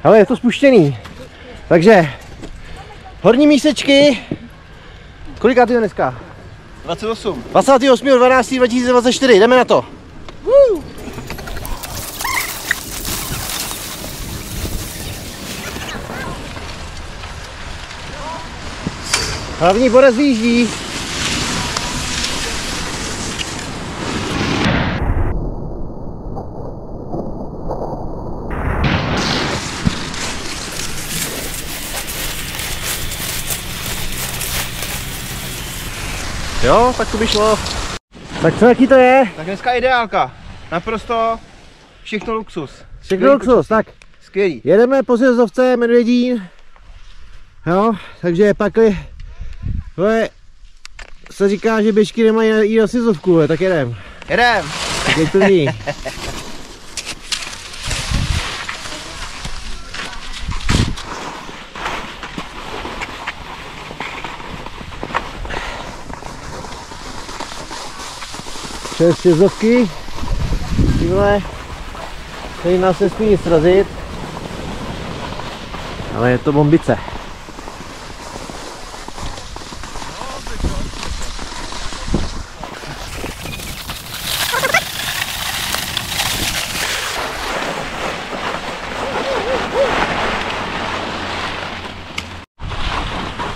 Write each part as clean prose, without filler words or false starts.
Ale je to spuštěný. Takže horní mísečky. Kolikátý je dneska? 28. 28.12.2024, jdeme na to. Hlavní borec vyjíždí. Jo, tak to by šlo. Tak co, jaký to je? Tak dneska ideálka. Naprosto všechno luxus. Všechno luxus, tak. Skvělý. Jedeme po Sjezovce, Medvědín. Jo, takže pak se říká, že běžky nemají jít na Sjezovku, tak jedem. Jedem. Tak je první. Přes Sjezovky. Tímhle. Tady nás nesmí nic srazit. Ale je to bombice.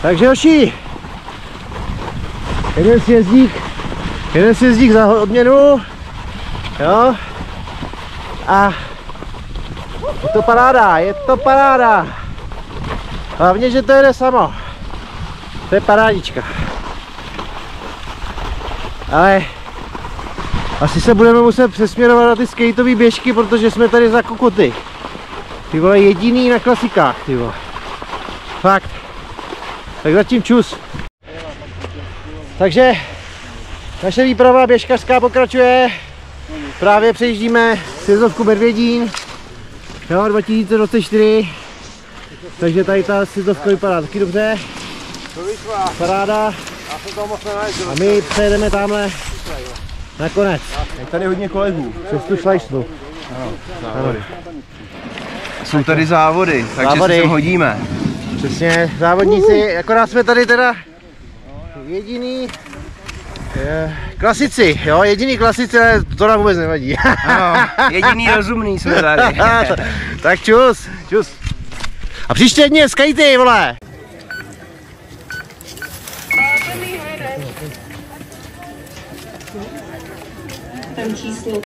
Takže hoši, jeden sjezdík za odměnu, jo, a je to paráda, hlavně, že to jede samo, to je parádička, ale asi se budeme muset přesměrovat na ty skateové běžky, protože jsme tady za kokoty, ty vole, jediný na klasikách, ty vole, fakt. Tak zatím čus. Takže naše výprava běžkařská pokračuje. Právě přejíždíme Sjezovku Medvědín. Jo, 2024. Takže tady ta Sjezovka vypadá taky dobře. Paráda. A my přejedeme tamhle nakonec. Je tady hodně kolegů. Přes tu šlajšnu. Jsou tady závody, takže se sem hodíme. Přesně, závodníci, akorát jsme tady teda jediný klasici, jo, jediný klasici, ale to nám vůbec nevadí. No, jediný rozumný jsme tady. Tak čus, čus. A příště dně skatey, vole. Tam číslo.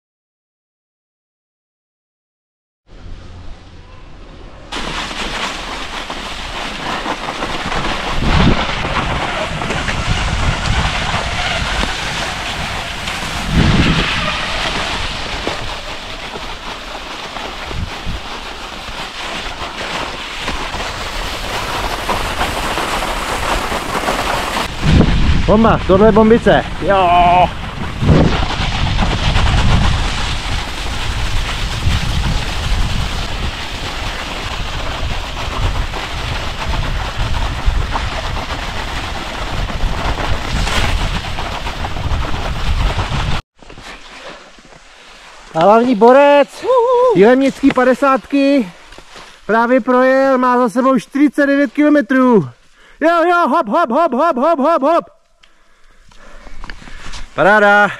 Bomba, tohle je bombice. Jo. A hlavní borec, Jilemnický 50, právě projel, má za sebou 49 km. Jo, hop, hop, hop, hop, hop, hop, hop. Paráda.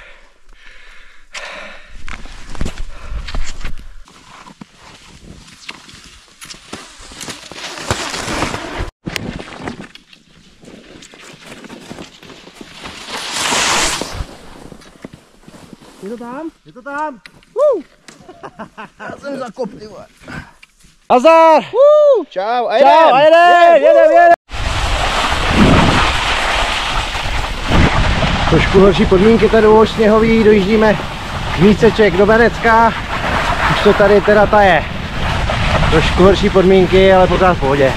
Je to tam? Je to tam? Já jsem zakop, ty vole. Azar! Čau, a jedem! Trošku horší podmínky tady už sněhový, dojíždíme z Míseček do Benecka. Už to tady teda taje. Trošku horší podmínky, ale pořád v pohodě.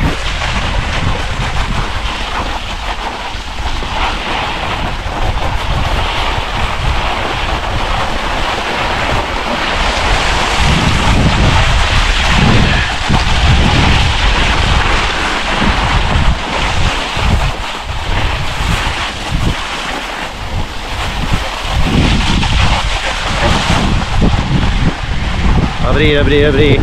Dobrý.